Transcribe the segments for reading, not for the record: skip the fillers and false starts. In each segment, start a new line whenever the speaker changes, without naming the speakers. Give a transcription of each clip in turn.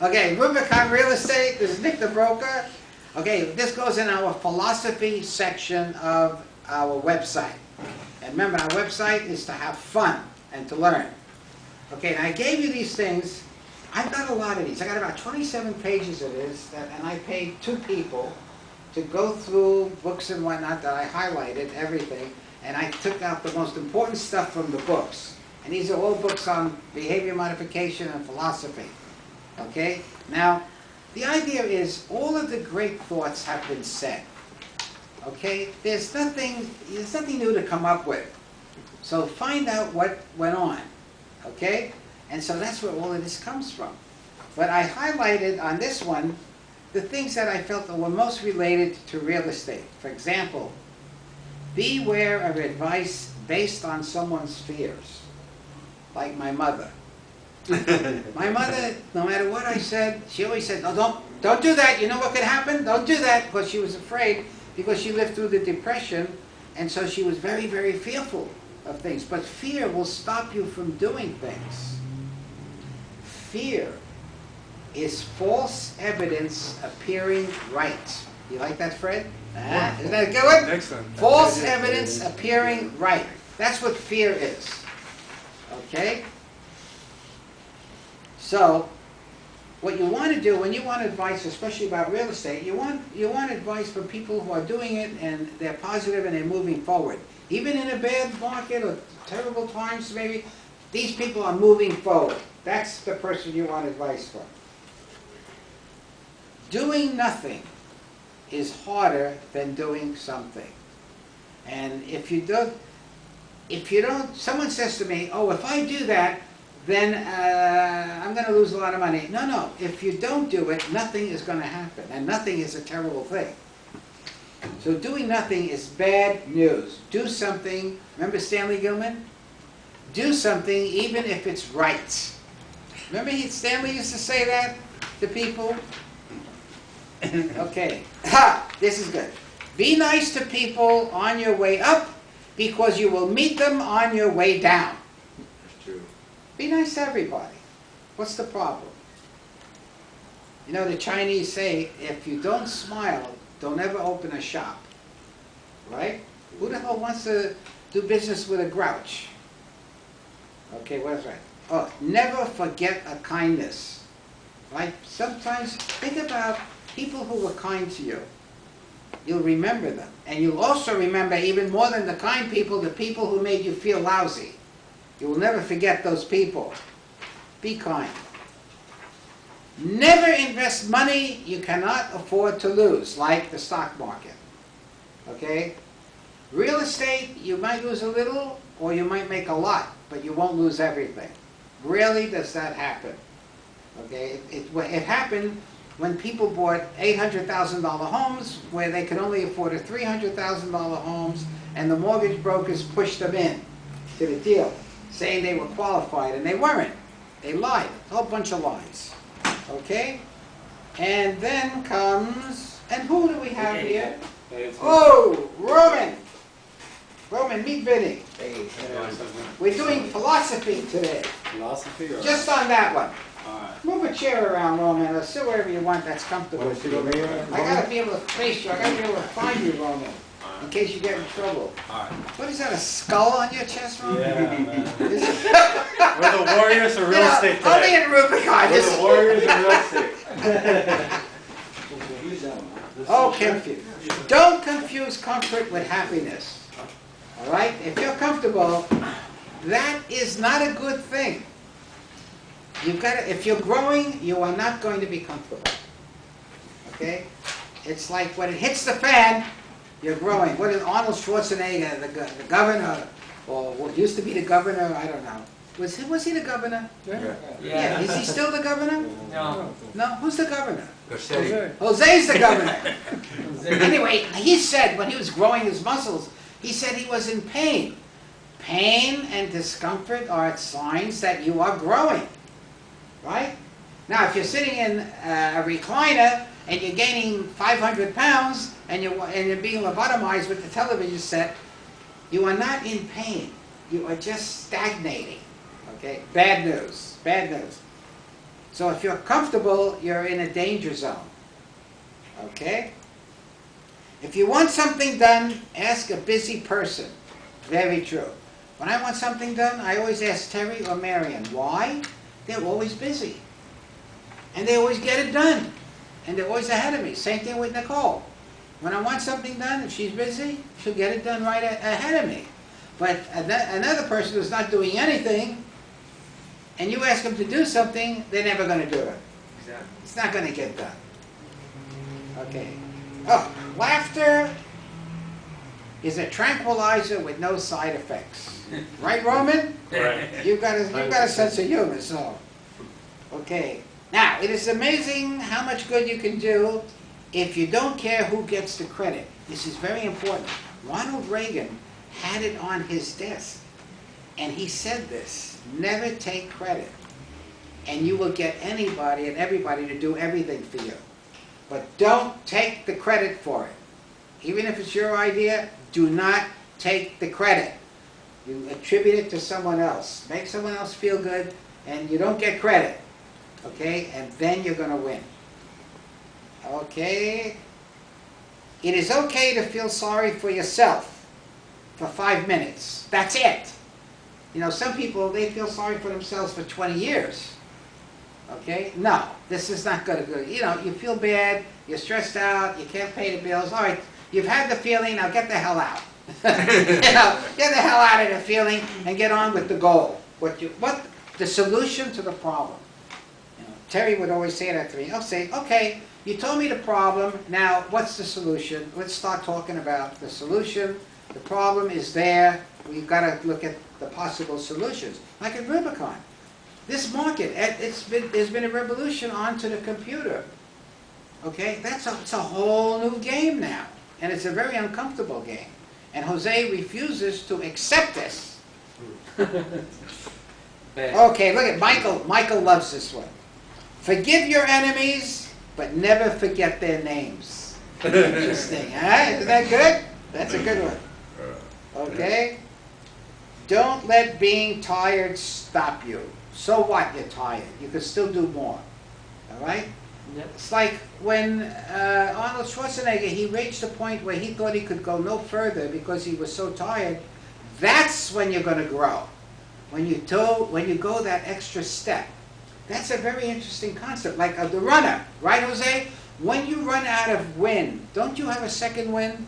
Okay, Rubicon Real Estate, this is Nick the Broker. Okay, this goes in our philosophy section of our website. And remember, our website is to have fun and to learn. Okay, and I gave you these things. I've got a lot of these. I got about 27 pages of this, and I paid 2 people to go through books and whatnot that I highlighted, everything, and I took out the most important stuff from the books. And these are all books on behavior modification and philosophy. Okay? Now, the idea is all of the great thoughts have been said. Okay? There's nothing new to come up with. So find out what went on. Okay? And so that's where all of this comes from. But I highlighted on this one the things that I felt that were most related to real estate. For example, beware of advice based on someone's fears. Like my mother. My mother, no matter what I said, she always said, no, don't do that. You know what could happen? Don't do that. Because she was afraid, because she lived through the Depression, and so she was very, very fearful of things. But fear will stop you from doing things. Fear is false evidence appearing right. You like that, Fred? Isn't that a good one?
Excellent.
False evidence appearing right. That's what fear is. Okay? So, what you want to do when you want advice, especially about real estate, you want advice from people who are doing it and they're positive and they're moving forward. Even in a bad market or terrible times, maybe, these people are moving forward. That's the person you want advice from. Doing nothing is harder than doing something. And if you don't, someone says to me, oh, if I do that, then I'm going to lose a lot of money. No, no. If you don't do it, nothing is going to happen. And nothing is a terrible thing. So doing nothing is bad news. Do something. Remember Stanley Gilman? Do something even if it's right. Remember Stanley used to say that to people? Okay. Ha! This is good. Be nice to people on your way up because you will meet them on your way down.
That's true.
Be nice to everybody. What's the problem? You know, the Chinese say, if you don't smile, don't ever open a shop. Right? Who the hell wants to do business with a grouch? Okay, what's right? Oh, never forget a kindness. Right? Sometimes, think about people who were kind to you. You'll remember them. And you'll also remember, even more than the kind people, the people who made you feel lousy. You will never forget those people. Be kind. Never invest money you cannot afford to lose, like the stock market. Okay? Real estate, you might lose a little, or you might make a lot, but you won't lose everything. Rarely does that happen. Okay? It happened when people bought $800,000 homes where they could only afford a $300,000 homes, and the mortgage brokers pushed them in to the deal, saying they were qualified, and they weren't. They lied. A whole bunch of lies. Okay? And then comes, and who do we have here? Oh, Roman! Roman, meet Vinny.
Hey,
We're doing philosophy today.
philosophy or?
Just on that one.
Alright.
Move a chair around, Roman, or sit wherever you want that's comfortable
Want
for
to
you.
sit over here?
I gotta be able to face you, I gotta be able to find you, Roman, in case you get in trouble.
Alright.
What is that, a skull on your chest, Roman?
Yeah, man.
Is it-
We're the warriors of real estate
Only
today.
in Rubicon.
We're the warriors of real estate.
Oh, confused. Don't confuse comfort with happiness. All right? If you're comfortable, that is not a good thing. You've got to, if you're growing, you are not going to be comfortable. Okay? It's like when it hits the fan, you're growing. What is Arnold Schwarzenegger, the governor, or what used to be the governor? I don't know. Was he the governor? Yeah. Is he still the governor?
No.
No. Who's the governor?
Jose.
Jose's the governor. Anyway, he said when he was growing his muscles, he said he was in pain. Pain and discomfort are signs that you are growing. Right? Now, if you're sitting in a recliner and you're gaining 500 pounds and you're being lobotomized with the television set, you are not in pain. You are just stagnating. Okay? Bad news. Bad news. So if you're comfortable, you're in a danger zone. Okay? If you want something done, ask a busy person. Very true. When I want something done, I always ask Terry or Marion. Why? They're always busy. And they always get it done. And they're always ahead of me. Same thing with Nicole. When I want something done, if she's busy, she'll get it done right ahead of me. But another person who's not doing anything, and you ask them to do something, they're never going to do it.
Exactly.
It's not going to get done. Okay. Oh, laughter is a tranquilizer with no side effects. Right, Roman?
Right.
You've got a sense of humor, so. Okay. Now, it is amazing how much good you can do if you don't care who gets the credit. This is very important. Ronald Reagan had it on his desk, and he said this: never take credit, and you will get anybody and everybody to do everything for you. But don't take the credit for it. Even if it's your idea, do not take the credit. You attribute it to someone else. Make someone else feel good, and you don't get credit. Okay? And then you're going to win. Okay? It is okay to feel sorry for yourself for 5 minutes. That's it. You know, some people, they feel sorry for themselves for 20 years. Okay? No, this is not going to go. You know, you feel bad, you're stressed out, you can't pay the bills. All right, you've had the feeling, now get the hell out. You know, get the hell out of the feeling and get on with the goal. What the solution to the problem. You know, Terry would always say that to me. I'll say, okay, you told me the problem, now what's the solution? Let's start talking about the solution. The problem is there. We've got to look at the possible solutions. Like at Rubicon. This market, there's been a revolution onto the computer. Okay, it's a whole new game now. And it's a very uncomfortable game. And Jose refuses to accept this. Okay, look at Michael. Michael loves this one. Forgive your enemies, but never forget their names. Interesting, huh? Isn't that good? That's a good one. Okay? Don't let being tired stop you. So what, you're tired? You can still do more. All right?
Yep.
It's like when Arnold Schwarzenegger, he reached a point where he thought he could go no further because he was so tired. That's when you're going to grow. When you go that extra step. That's a very interesting concept, like the runner. Right, Jose? When you run out of wind, don't you have a second wind?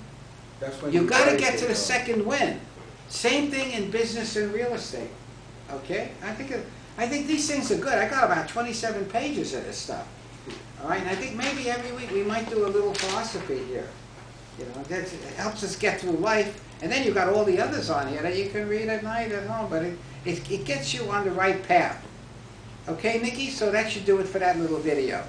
That's when
You've got to
break
get
it,
to the
though.
second wind. Same thing in business and real estate. Okay? I think these things are good. I got about 27 pages of this stuff. All right, and I think maybe every week we might do a little philosophy here. You know, it helps us get through life. And then you've got all the others on here that you can read at night at home. But it gets you on the right path. Okay, Nikki? So that should do it for that little video.